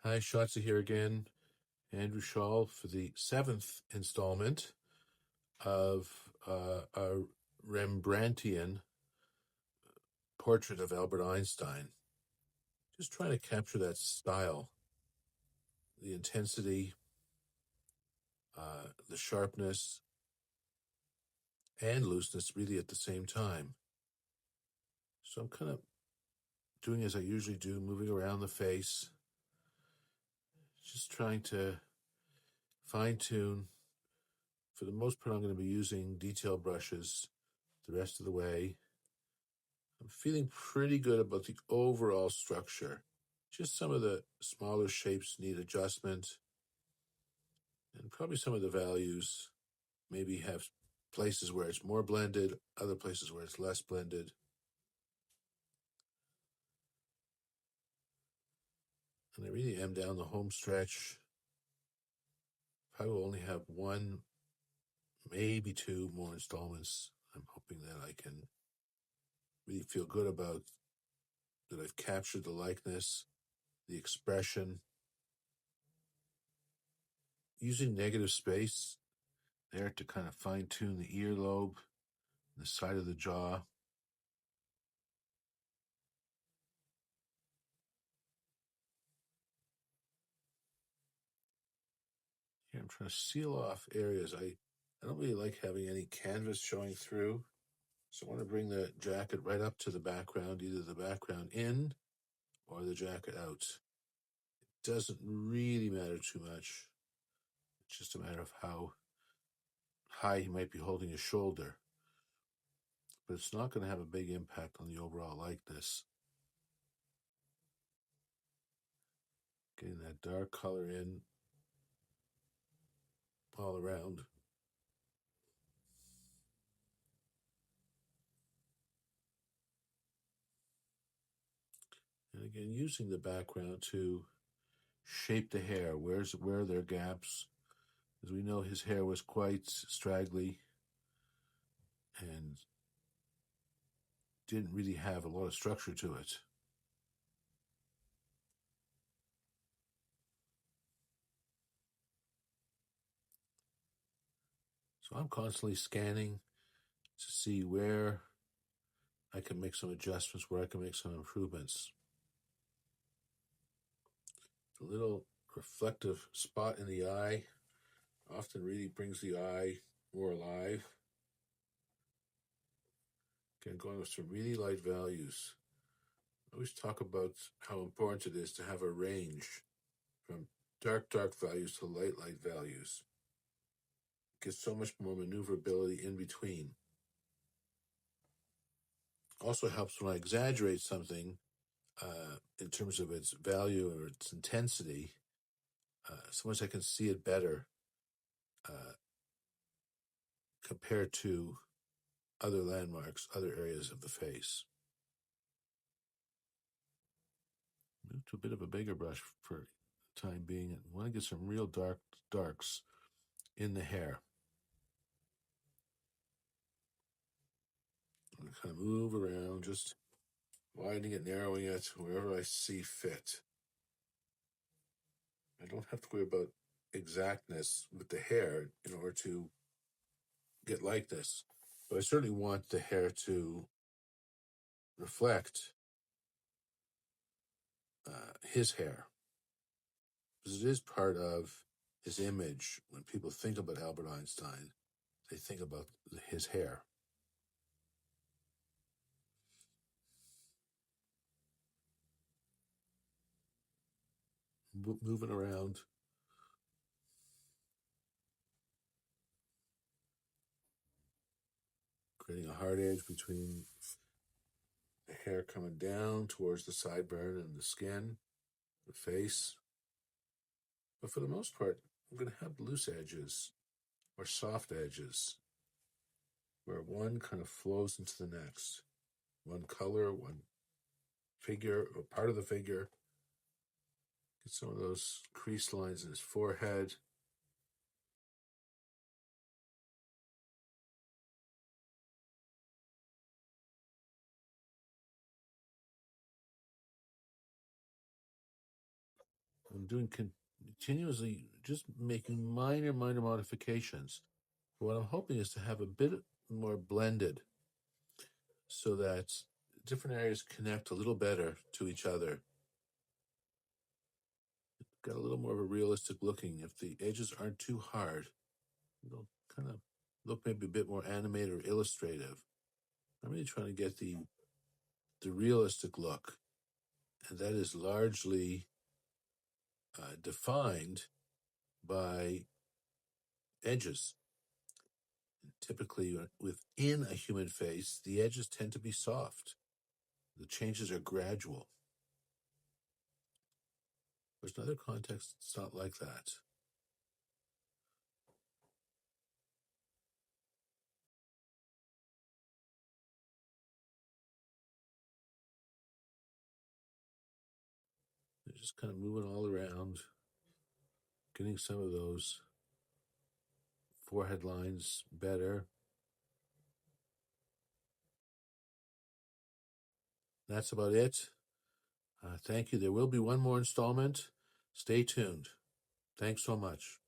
Hi, Shotzi here again. Andrew Shaw for the seventh installment of a Rembrandtian portrait of Albert Einstein. Just trying to capture that style, the intensity, the sharpness, and looseness really at the same time. So I'm kind of doing as I usually do, moving around the face, just trying to fine-tune. For the most part, I'm going to be using detail brushes the rest of the way. I'm feeling pretty good about the overall structure. Just some of the smaller shapes need adjustment, and probably some of the values maybe have places where it's more blended, other places where it's less blended. And I really am down the home stretch. I will only have one, maybe two more installments. I'm hoping that I can really feel good about that I've captured the likeness, the expression. Using negative space there to kind of fine-tune the earlobe, the side of the jaw. Here I'm trying to seal off areas. I don't really like having any canvas showing through. So I want to bring the jacket right up to the background, either the background in or the jacket out. It doesn't really matter too much. It's just a matter of how high he might be holding his shoulder. But it's not going to have a big impact on the overall likeness. Getting that dark color in all around. And again, using the background to shape the hair. Where are there gaps? As we know, his hair was quite straggly and didn't really have a lot of structure to it. So I'm constantly scanning to see where I can make some adjustments, where I can make some improvements. The little reflective spot in the eye often really brings the eye more alive. Again, going with some really light values. I always talk about how important it is to have a range from dark values to light values. It gives so much more maneuverability in between. Also helps when I exaggerate something in terms of its value or its intensity, so much I can see it better compared to other landmarks, other areas of the face. Move to a bit of a bigger brush for the time being. I want to get some real darks in the hair. I'm going to kind of move around, just widening it, narrowing it, wherever I see fit. I don't have to worry about exactness with the hair in order to get like this, but I certainly want the hair to reflect his hair, because it is part of his image. When people think about Albert Einstein, they think about his hair. Moving around, creating a hard edge between the hair coming down towards the sideburn and the skin, the face. But for the most part, I'm going to have loose edges or soft edges where one kind of flows into the next. One color, one figure, or part of the figure. Get some of those crease lines in his forehead. I'm doing continuously, just making minor modifications. What I'm hoping is to have a bit more blended so that different areas connect a little better to each other. Got a little more of a realistic looking. If the edges aren't too hard, they'll kind of look maybe a bit more animated or illustrative. I'm really trying to get the realistic look, and that is largely defined by edges. Typically, within a human face, the edges tend to be soft. The changes are gradual. There's another context that's not like that. They're just kind of moving all around, getting some of those forehead lines better. That's about it. Thank you. There will be one more installment. Stay tuned. Thanks so much.